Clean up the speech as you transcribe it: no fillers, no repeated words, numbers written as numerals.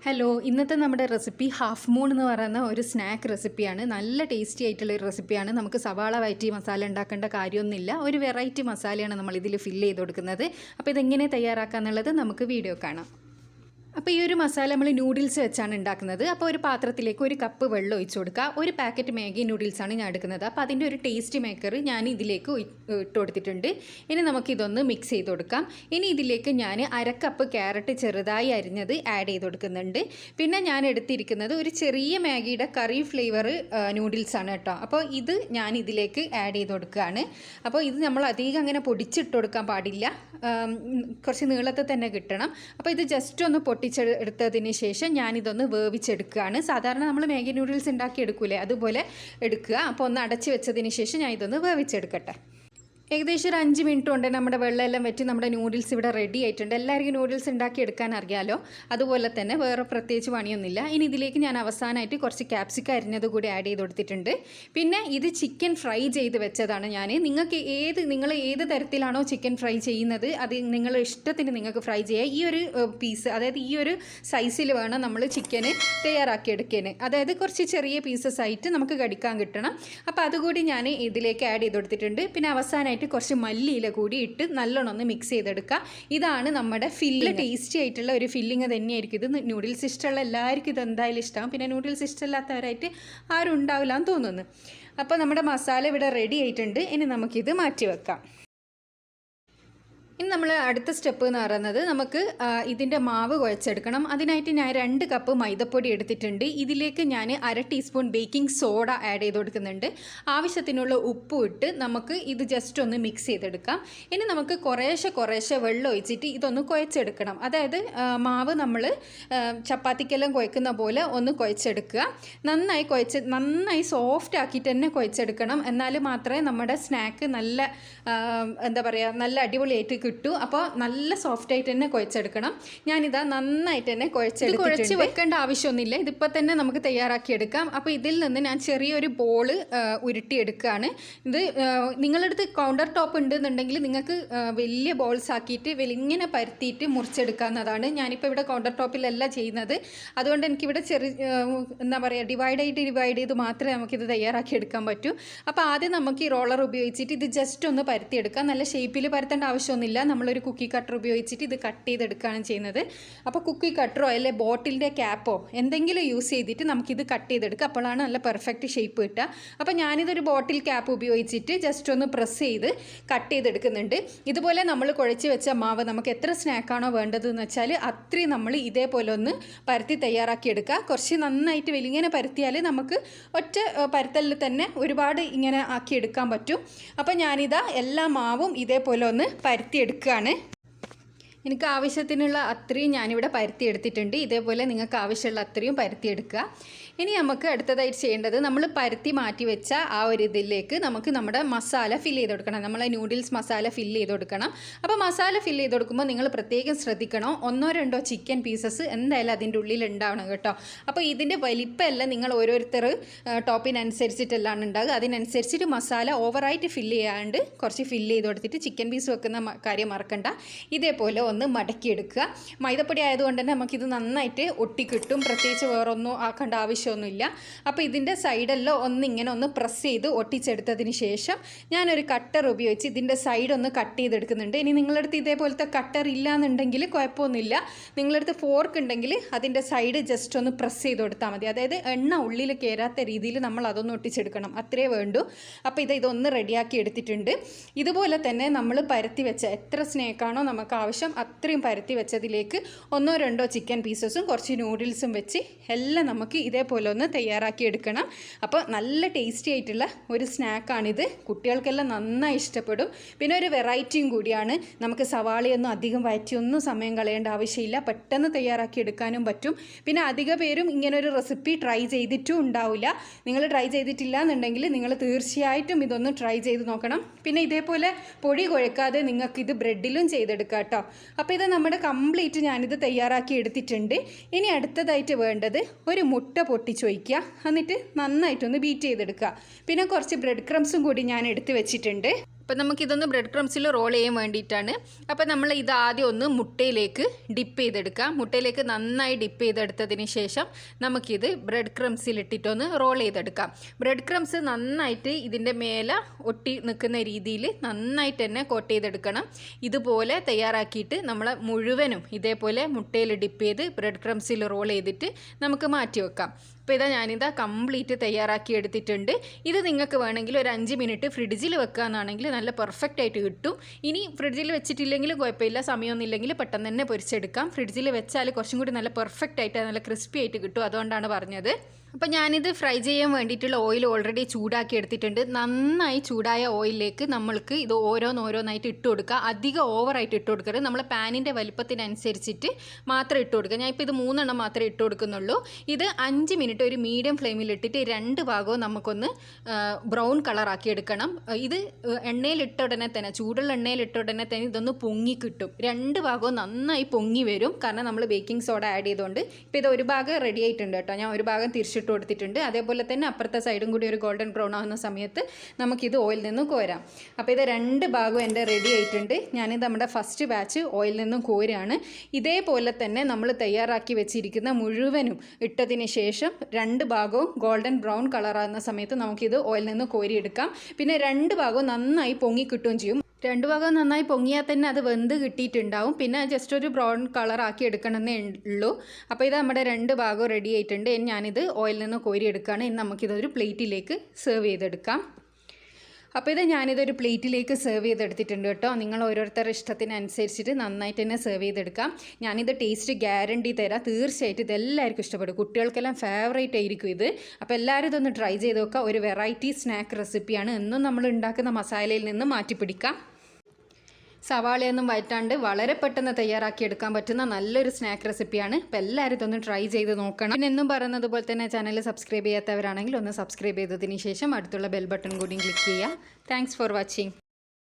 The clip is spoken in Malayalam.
ഹലോ, ഇന്നത്തെ നമ്മുടെ റെസിപ്പി ഹാഫ് മൂൺ എന്ന് പറയുന്ന ഒരു സ്നാക്ക് റെസിപ്പിയാണ്. നല്ല ടേസ്റ്റി ആയിട്ടുള്ള ഒരു റെസിപ്പിയാണ്. നമുക്ക് സവാള വഴറ്റി മസാല ഉണ്ടാക്കേണ്ട കാര്യമൊന്നുമില്ല. ഒരു വെറൈറ്റി മസാലയാണ് നമ്മൾ ഇതിൽ ഫില്ല് ചെയ്ത് കൊടുക്കുന്നത്. അപ്പോൾ ഇതെങ്ങനെ തയ്യാറാക്കാന്നുള്ളത് നമുക്ക് വീഡിയോ കാണാം. അപ്പോൾ ഈ ഒരു മസാല നമ്മൾ നൂഡിൽസ് വെച്ചാണ് ഉണ്ടാക്കുന്നത്. അപ്പോൾ ഒരു പാത്രത്തിലേക്ക് 1 കപ്പ് വെള്ളം ഒഴിച്ച് കൊടുക്കുക. 1 പാക്കറ്റ് മാഗി നൂഡിൽസാണ് ഞാൻ എടുക്കുന്നത്. അപ്പോൾ അതിൻ്റെ ഒരു ടേസ്റ്റ് മേക്കർ ഞാൻ ഇതിലേക്ക് ഇട്ട് കൊടുത്തിട്ടുണ്ട്. ഇനി നമുക്കിതൊന്ന് മിക്സ് ചെയ്ത് കൊടുക്കാം. ഇനി ഇതിലേക്ക് ഞാൻ 1/2 കപ്പ് ക്യാരറ്റ് ചെറുതായി അരിഞ്ഞത് ആഡ് ചെയ്ത് കൊടുക്കുന്നുണ്ട്. പിന്നെ ഞാൻ എടുത്തിരിക്കുന്നത് ഒരു ചെറിയ മാഗിയുടെ കറി ഫ്ലേവർ നൂഡിൽസാണ് കേട്ടോ. അപ്പോൾ ഇത് ഞാൻ ഇതിലേക്ക് ആഡ് ചെയ്ത് കൊടുക്കുകയാണ്. അപ്പോൾ ഇത് നമ്മൾ അധികം അങ്ങനെ പൊടിച്ചിട്ട് കൊടുക്കാൻ പാടില്ല, കുറച്ച് നീളത്തിൽ തന്നെ കിട്ടണം. അപ്പോൾ ഇത് ജസ്റ്റ് ഒന്ന് പൊട്ടിച്ചെടുത്തതിന് ശേഷം ഞാനിതൊന്ന് വേവിച്ചെടുക്കുകയാണ്. സാധാരണ നമ്മൾ മാഗി നൂഡിൽസ് ഉണ്ടാക്കി എടുക്കൂലേ, അതുപോലെ എടുക്കുക. അപ്പോൾ ഒന്ന് അടച്ച് വെച്ചതിന് ശേഷം ഞാൻ ഇതൊന്ന് വേവിച്ചെടുക്കട്ടെ. ഏകദേശം ഒരു 5 മിനിറ്റ് കൊണ്ട് നമ്മുടെ വെള്ളമെല്ലാം വെച്ച് നമ്മുടെ നൂഡിൽസ് ഇവിടെ റെഡി ആയിട്ടുണ്ട്. എല്ലാവർക്കും നൂഡിൽസ് ഉണ്ടാക്കി എടുക്കാൻ അറിയാമല്ലോ, അതുപോലെ തന്നെ വേറെ പ്രത്യേകിച്ച് പണിയൊന്നുമില്ല. ഇനി ഇതിലേക്ക് ഞാൻ അവസാനമായിട്ട് കുറച്ച് ക്യാപ്സിക്കം അരിഞ്ഞത് കൂടി ആഡ് ചെയ്ത് കൊടുത്തിട്ടുണ്ട്. പിന്നെ ഇത് ചിക്കൻ ഫ്രൈ ചെയ്ത് വെച്ചതാണ് ഞാൻ. നിങ്ങൾ ഏത് തരത്തിലാണോ ചിക്കൻ ഫ്രൈ ചെയ്യുന്നത് അത് നിങ്ങളുടെ ഇഷ്ടത്തിന് നിങ്ങൾക്ക് ഫ്രൈ ചെയ്യാം. ഈ ഒരു പീസ്, അതായത് ഈ ഒരു സൈസിൽ വേണം നമ്മൾ ചിക്കന് തയ്യാറാക്കി എടുക്കാൻ. അതായത് കുറച്ച് ചെറിയ പീസസ് ആയിട്ട് നമുക്ക് കടിക്കാൻ കിട്ടണം. അപ്പോൾ അതുകൂടി ഞാൻ ഇതിലേക്ക് ആഡ് ചെയ്ത് കൊടുത്തിട്ടുണ്ട്. പിന്നെ അവസാനമായിട്ട് കുറച്ച് മല്ലിയില കൂടി ഇട്ട് നല്ലോണം ഒന്ന് മിക്സ് ചെയ്തെടുക്കുക. ഇതാണ് നമ്മുടെ ടേസ്റ്റി ആയിട്ടുള്ള ഒരു ഫില്ലിങ് തന്നെയായിരിക്കും ഇത്. നൂഡിൽസ് ഇഷ്ടമുള്ള എല്ലാവർക്കും ഇത് എന്തായാലും ഇഷ്ടമാകും. പിന്നെ നൂഡിൽസ് ഇഷ്ടമില്ലാത്തവരായിട്ട് ആരും ഉണ്ടാവില്ല എന്ന് തോന്നുന്നു. അപ്പോൾ നമ്മുടെ മസാല ഇവിടെ റെഡി ആയിട്ടുണ്ട്. ഇനി നമുക്കിത് മാറ്റി വെക്കാം. ഇനി നമ്മൾ അടുത്ത സ്റ്റെപ്പ് എന്ന് പറയുന്നത് നമുക്ക് ഇതിൻ്റെ മാവ് കുഴച്ചെടുക്കണം. അതിനായിട്ട് ഞാൻ 2 കപ്പ് മൈദപ്പൊടി എടുത്തിട്ടുണ്ട്. ഇതിലേക്ക് ഞാൻ 1/2 ടീസ്പൂൺ ബേക്കിംഗ് സോഡ ആഡ് ചെയ്ത് കൊടുക്കുന്നുണ്ട്. ആവശ്യത്തിനുള്ള ഉപ്പും ഇട്ട് നമുക്ക് ഇത് ജസ്റ്റ് ഒന്ന് മിക്സ് ചെയ്തെടുക്കാം. ഇനി നമുക്ക് കുറേശ്ശെ വെള്ളം ഒഴിച്ചിട്ട് ഇതൊന്ന് കുഴച്ചെടുക്കണം. അതായത് മാവ് നമ്മൾ ചപ്പാത്തിക്കെല്ലാം കുഴക്കുന്ന പോലെ ഒന്ന് കുഴച്ചെടുക്കുക. നന്നായി സോഫ്റ്റ് ആക്കിയിട്ട് തന്നെ കുഴച്ചെടുക്കണം. എന്നാൽ മാത്രമേ നമ്മുടെ സ്നാക്ക് നല്ല നല്ല അടിപൊളിയായിട്ട് കിട്ടും. അപ്പോൾ നല്ല സോഫ്റ്റ് ആയിട്ട് തന്നെ കുഴച്ചെടുക്കണം. ഞാനിതാ നന്നായിട്ട് തന്നെ കുഴച്ച് വെക്കേണ്ട ആവശ്യമൊന്നുമില്ല. ഇതിപ്പോൾ തന്നെ നമുക്ക് തയ്യാറാക്കിയെടുക്കാം. അപ്പോൾ ഇതിൽ നിന്ന് ഞാൻ ചെറിയൊരു ബോൾ ഉരുട്ടിയെടുക്കുകയാണ്. ഇത് നിങ്ങളുടെ അടുത്ത് കൗണ്ടർ ടോപ്പ് ഉണ്ടെന്നുണ്ടെങ്കിൽ നിങ്ങൾക്ക് വലിയ ബോൾസ് ആക്കിയിട്ട് ഇങ്ങനെ പരത്തിയിട്ട് മുറിച്ചെടുക്കാവുന്നതാണ്. ഞാനിപ്പോൾ ഇവിടെ കൗണ്ടർ ടോപ്പിലല്ല ചെയ്യുന്നത്. അതുകൊണ്ട് എനിക്കിവിടെ ഡിവൈഡ് ചെയ്ത് മാത്രമേ നമുക്കിത് തയ്യാറാക്കിയെടുക്കാൻ പറ്റൂ. അപ്പോൾ ആദ്യം നമുക്ക് ഈ റോളർ ഉപയോഗിച്ചിട്ട് ഇത് ജസ്റ്റ് ഒന്ന് പരത്തിയെടുക്കാം. നല്ല ഷേപ്പിൽ പരത്തേണ്ട ആവശ്യമൊന്നുമില്ല. നമ്മളൊരു കുക്കി കട്ടർ ഉപയോഗിച്ചിട്ട് ഇത് കട്ട് ചെയ്തെടുക്കുകയാണ് ചെയ്യുന്നത്. അപ്പോൾ കുക്കി കട്ടറോ അല്ലെ ബോട്ടിലിൻ്റെ ക്യാപ്പോ എന്തെങ്കിലും യൂസ് ചെയ്തിട്ട് നമുക്കിത് കട്ട് ചെയ്തെടുക്കുക. അപ്പോഴാണ് നല്ല പെർഫെക്റ്റ് ഷേപ്പ് കിട്ടുക. അപ്പോൾ ഞാനിതൊരു ബോട്ടിൽ ക്യാപ്പ് ഉപയോഗിച്ചിട്ട് ജസ്റ്റ് ഒന്ന് പ്രസ് ചെയ്ത് കട്ട് ചെയ്തെടുക്കുന്നുണ്ട്. ഇതുപോലെ നമ്മൾ കുഴച്ച് വെച്ച മാവ് നമുക്ക് എത്ര സ്നാക്കാണോ വേണ്ടതെന്ന് വെച്ചാൽ അത്രയും നമ്മൾ ഇതേപോലെ ഒന്ന് പരത്തി തയ്യാറാക്കിയെടുക്കുക. കുറച്ച് നന്നായിട്ട് ഇങ്ങനെ പരത്തിയാൽ നമുക്ക് ഒറ്റ പരത്തലിൽ തന്നെ ഒരുപാട് ഇങ്ങനെ ആക്കിയെടുക്കാൻ പറ്റും. അപ്പോൾ ഞാനിതാ എല്ലാ മാവും ഇതേപോലെ ഒന്ന് പരത്തിയെടുക്കുകയാണ്. എനിക്ക് ആവശ്യത്തിനുള്ള അത്രയും ഞാനിവിടെ പരത്തിയെടുത്തിട്ടുണ്ട്. ഇതേപോലെ നിങ്ങൾക്ക് ആവശ്യമുള്ള അത്രയും പരത്തിയെടുക്കുക. ഇനി നമുക്ക് അടുത്തതായിട്ട് ചെയ്യേണ്ടത് നമ്മൾ പരത്തി മാറ്റി വെച്ച ആ ഒരു ഇതിലേക്ക് നമുക്ക് നമ്മുടെ മസാല ഫില്ല് ചെയ്ത് കൊടുക്കണം. നമ്മളെ നൂഡിൽസ് മസാല ഫില്ല് ചെയ്ത് കൊടുക്കണം. അപ്പോൾ മസാല ഫില്ല് ചെയ്ത് കൊടുക്കുമ്പോൾ നിങ്ങൾ പ്രത്യേകം ശ്രദ്ധിക്കണം, 1-2 ചിക്കൻ പീസസ് എന്തായാലും അതിൻ്റെ ഉള്ളിൽ ഉണ്ടാവണം കേട്ടോ. അപ്പോൾ ഇതിൻ്റെ വലിപ്പമല്ല, നിങ്ങൾ ഓരോരുത്തർ ടോപ്പിനനുസരിച്ചിട്ടെല്ലാം ഉണ്ടാകുക. അതിനനുസരിച്ചിട്ട് മസാല ഓവറായിട്ട് ഫില്ല് ചെയ്യാണ്ട് കുറച്ച് ഫില്ല് ചെയ്ത് കൊടുത്തിട്ട് ചിക്കൻ പീസ് വെക്കുന്ന കാര്യം മറക്കണ്ട. ഇതേപോലെ ഒന്ന് മടക്കിയെടുക്കുക. മൈദപ്പൊടി ആയതുകൊണ്ട് തന്നെ നമുക്കിത് നന്നായിട്ട് ഒട്ടിക്കിട്ടും. പ്രത്യേകിച്ച് വേറൊന്നും ആക്കേണ്ട ആവശ്യമൊന്നുമില്ല. അപ്പോൾ ഇതിൻ്റെ സൈഡെല്ലാം ഇങ്ങനെ ഒന്ന് പ്രസ് ചെയ്ത് ഒട്ടിച്ചെടുത്തതിന് ശേഷം ഞാനൊരു കട്ടർ ഉപയോഗിച്ച് ഇതിൻ്റെ സൈഡ് ഒന്ന് കട്ട് ചെയ്തെടുക്കുന്നുണ്ട്. ഇനി നിങ്ങളുടെ അടുത്ത് ഇതേപോലത്തെ കട്ടർ ഇല്ലയെന്നുണ്ടെങ്കിൽ കുഴപ്പമൊന്നുമില്ല. നിങ്ങളുടെ അടുത്ത് ഫോർക്ക് ഉണ്ടെങ്കിൽ അതിൻ്റെ സൈഡ് ജസ്റ്റ് ഒന്ന് പ്രസ് ചെയ്ത് കൊടുത്താൽ മതി. അതായത് എണ്ണ ഉള്ളിൽ കയറാത്ത രീതിയിൽ നമ്മൾ അതൊന്ന് ഒട്ടിച്ചെടുക്കണം, അത്രേ വേണ്ടൂ. അപ്പോൾ ഇതൊന്ന് റെഡിയാക്കി എടുത്തിട്ടുണ്ട്. ഇതുപോലെ തന്നെ നമ്മൾ പരത്തി വെച്ച എത്ര സ്നേക്കാണോ നമുക്ക് ആവശ്യം അത്രയും പരത്തി വെച്ചതിലേക്ക് 1-2 ചിക്കൻ പീസസും കുറച്ച് നൂഡിൽസും വെച്ച് എല്ലാം നമുക്ക് ഇതേപോലെ ഒന്ന് തയ്യാറാക്കി എടുക്കണം. അപ്പോൾ നല്ല ടേസ്റ്റി ആയിട്ടുള്ള ഒരു സ്നാക്കാണിത്. കുട്ടികൾക്കെല്ലാം നന്നായി ഇഷ്ടപ്പെടും. പിന്നെ ഒരു വെറൈറ്റിയും കൂടിയാണ്. നമുക്ക് സവാളയൊന്നും അധികം വഴറ്റിയൊന്നും സമയം കളയേണ്ട ആവശ്യമില്ല. പെട്ടെന്ന് തയ്യാറാക്കി എടുക്കാനും പറ്റും. പിന്നെ അധിക പേരും ഇങ്ങനൊരു റെസിപ്പി ട്രൈ ചെയ്തിട്ടും ഉണ്ടാവില്ല. നിങ്ങൾ ട്രൈ ചെയ്തിട്ടില്ല എന്നുണ്ടെങ്കിൽ നിങ്ങൾ തീർച്ചയായിട്ടും ഇതൊന്ന് ട്രൈ ചെയ്ത് നോക്കണം. പിന്നെ ഇതേപോലെ പൊടി കുഴക്കാതെ നിങ്ങൾക്കിത് ബ്രെഡിലും ചെയ്തെടുക്കാം കേട്ടോ. അപ്പോൾ ഇത് നമ്മുടെ കംപ്ലീറ്റ് ഞാനിത് തയ്യാറാക്കി എടുത്തിട്ടുണ്ട്. ഇനി അടുത്തതായിട്ട് വേണ്ടത് ഒരു മുട്ട പൊട്ടിച്ചൊഴിക്കുക. എന്നിട്ട് നന്നായിട്ടൊന്ന് ബീറ്റ് ചെയ്തെടുക്കുക. പിന്നെ കുറച്ച് ബ്രെഡ് ക്രംസും കൂടി ഞാൻ എടുത്ത് വെച്ചിട്ടുണ്ട്. അപ്പോൾ നമുക്കിതൊന്ന് ബ്രെഡ് ക്രംസിൽ റോൾ ചെയ്യാൻ വേണ്ടിയിട്ടാണ്. അപ്പോൾ നമ്മൾ ഇത് ആദ്യം ഒന്ന് മുട്ടയിലേക്ക് ഡിപ്പ് ചെയ്തെടുക്കാം. മുട്ടയിലേക്ക് നന്നായി ഡിപ്പ് ചെയ്തെടുത്തതിന് ശേഷം നമുക്കിത് ബ്രെഡ് ക്രംസിലിട്ടിട്ടൊന്ന് റോൾ ചെയ്തെടുക്കാം. ബ്രെഡ് ക്രംസ് നന്നായിട്ട് ഇതിൻ്റെ മേലെ ഒട്ടി നിൽക്കുന്ന രീതിയിൽ നന്നായിട്ട് തന്നെ കോട്ട് ചെയ്തെടുക്കണം. ഇതുപോലെ തയ്യാറാക്കിയിട്ട് നമ്മൾ മുഴുവനും ഇതേപോലെ മുട്ടയിൽ ഡിപ്പ് ചെയ്ത് ബ്രെഡ് ക്രംസിൽ റോൾ ചെയ്തിട്ട് നമുക്ക് മാറ്റി വെക്കാം. അപ്പോൾ ഇതാ ഞാനിതാ കംപ്ലീറ്റ് തയ്യാറാക്കി എടുത്തിട്ടുണ്ട്. ഇത് നിങ്ങൾക്ക് വേണമെങ്കിൽ ഒരു 5 മിനിറ്റ് ഫ്രിഡ്ജിൽ വെക്കുകയെന്നാണെങ്കിൽ നല്ല പെർഫെക്റ്റ് ആയിട്ട് കിട്ടും. ഇനി ഫ്രിഡ്ജിൽ വെച്ചിട്ടില്ലെങ്കിലും കുഴപ്പമില്ല, സമയമൊന്നും ഇല്ലെങ്കിൽ പെട്ടെന്ന് തന്നെ പൊരിച്ചെടുക്കാം. ഫ്രിഡ്ജിൽ വെച്ചാൽ കുറച്ചും കൂടി നല്ല പെർഫെക്റ്റ് ആയിട്ട് നല്ല ക്രിസ്പി ആയിട്ട് കിട്ടും. അതുകൊണ്ടാണ് പറഞ്ഞത്. അപ്പോൾ ഞാനിത് ഫ്രൈ ചെയ്യാൻ വേണ്ടിയിട്ടുള്ള ഓയിൽ ഓൾറെഡി ചൂടാക്കി എടുത്തിട്ടുണ്ട്. നന്നായി ചൂടായ ഓയിലിലേക്ക് നമ്മൾക്ക് ഇത് ഓരോന്നായിട്ട് ഇട്ട് കൊടുക്കുക. അധികം ഓവറായിട്ട് ഇട്ട് കൊടുക്കരുത്. നമ്മൾ പാനിൻ്റെ വലിപ്പത്തിനനുസരിച്ചിട്ട് മാത്രം ഇട്ട് കൊടുക്കുക. ഞാൻ ഇപ്പോൾ ഇത് 3 എണ്ണം മാത്രമേ ഇട്ട് കൊടുക്കുന്നുള്ളൂ. ഇത് 5 മിനിറ്റ് ഒരു മീഡിയം ഫ്ലെയിമിൽ ഇട്ടിട്ട് 2 ഭാഗവും നമുക്കൊന്ന് ബ്രൗൺ കളറാക്കി എടുക്കണം. ഇത് എണ്ണയിലിട്ട ഉടനെ തന്നെ, ചൂടുള്ള എണ്ണയിലിട്ട ഉടനെ തന്നെ ഇതൊന്ന് പൊങ്ങി കിട്ടും. 2 ഭാഗവും നന്നായി പൊങ്ങി വരും. കാരണം നമ്മൾ ബേക്കിംഗ് സോഡ ആഡ് ചെയ്തുകൊണ്ട്. ഇപ്പോൾ ഇത് ഒരു ഭാഗം റെഡി ആയിട്ടുണ്ട് കേട്ടോ. ഞാൻ ഒരു ഭാഗം തിരിച്ചിട്ട് കൊടുത്തിട്ടുണ്ട്. അതേപോലെ തന്നെ അപ്പുറത്തെ സൈഡും കൂടി ഒരു ഗോൾഡൻ ബ്രൗൺ ആകുന്ന സമയത്ത് നമുക്കിത് ഓയിൽ നിന്നും കോരാം. അപ്പോൾ ഇത് 2 ഭാഗവും എൻ്റെ റെഡി ആയിട്ടുണ്ട്. ഞാനിത് നമ്മുടെ ഫസ്റ്റ് ബാച്ച് ഓയിൽ നിന്നും കോരുകയാണ്. ഇതേപോലെ തന്നെ നമ്മൾ തയ്യാറാക്കി വെച്ചിരിക്കുന്ന മുഴുവനും ഇട്ടതിന് ശേഷം 2 ഭാഗവും ഗോൾഡൻ ബ്രൗൺ കളറാകുന്ന സമയത്ത് നമുക്കിത് ഓയിൽ നിന്ന് കോരിയെടുക്കാം. പിന്നെ 2 ഭാഗവും നന്നായി പൊങ്ങി കിട്ടുകയും ചെയ്യും. 2 ഭാഗം നന്നായി പൊങ്ങിയാൽ തന്നെ അത് വെന്ത് കിട്ടിയിട്ടുണ്ടാവും. പിന്നെ ജസ്റ്റ് ഒരു ബ്രൗൺ കളറാക്കി എടുക്കണമെന്നേ ഉള്ളൂ. അപ്പോൾ ഇത് നമ്മുടെ 2 ഭാഗവും റെഡി ആയിട്ടുണ്ട്. ഞാനിത് ഓയിലിൽ നിന്ന് കോരിയെടുക്കുകയാണ്. ഇനി നമുക്കിതൊരു പ്ലേറ്റിലേക്ക് സെർവ് ചെയ്തെടുക്കാം. അപ്പോൾ ഇത് ഞാനിതൊരു പ്ലേറ്റിലേക്ക് സെർവ് ചെയ്തെടുത്തിട്ടുണ്ട് കേട്ടോ. നിങ്ങൾ ഓരോരുത്തരുടെ ഇഷ്ടത്തിനനുസരിച്ചിട്ട് നന്നായിട്ട് തന്നെ സെർവ് ചെയ്തെടുക്കാം. ഞാനിത് ടേസ്റ്റ് ഗ്യാരണ്ടി തരാം. തീർച്ചയായിട്ടും ഇതെല്ലാവർക്കും ഇഷ്ടപ്പെടും. കുട്ടികൾക്കെല്ലാം ഫേവറേറ്റ് ആയിരിക്കും ഇത്. അപ്പോൾ എല്ലാവരും ഇതൊന്ന് ട്രൈ ചെയ്ത് നോക്കുക. ഒരു വെറൈറ്റി സ്നാക്ക് റെസിപ്പിയാണ്. എന്നും നമ്മൾ ഉണ്ടാക്കുന്ന മസാലയിൽ നിന്ന് മാറ്റിപ്പിടിക്കാം. സവാളയൊന്നും വഴറ്റാണ്ട് വളരെ പെട്ടെന്ന് തയ്യാറാക്കി എടുക്കാൻ പറ്റുന്ന നല്ലൊരു സ്നാക്ക് റെസിപ്പിയാണ്. അപ്പോൾ എല്ലാവരും ഇതൊന്ന് ട്രൈ ചെയ്ത് നോക്കണം. പിന്നെ എന്നും പറയുന്നത് പോലെ തന്നെ ചാനൽ സബ്സ്ക്രൈബ് ചെയ്യാത്തവരാണെങ്കിൽ ഒന്ന് സബ്സ്ക്രൈബ് ചെയ്തതിന് ശേഷം അടുത്തുള്ള ബെൽ ബട്ടൺ കൂടി ക്ലിക്ക് ചെയ്യുക. Thanks for watching.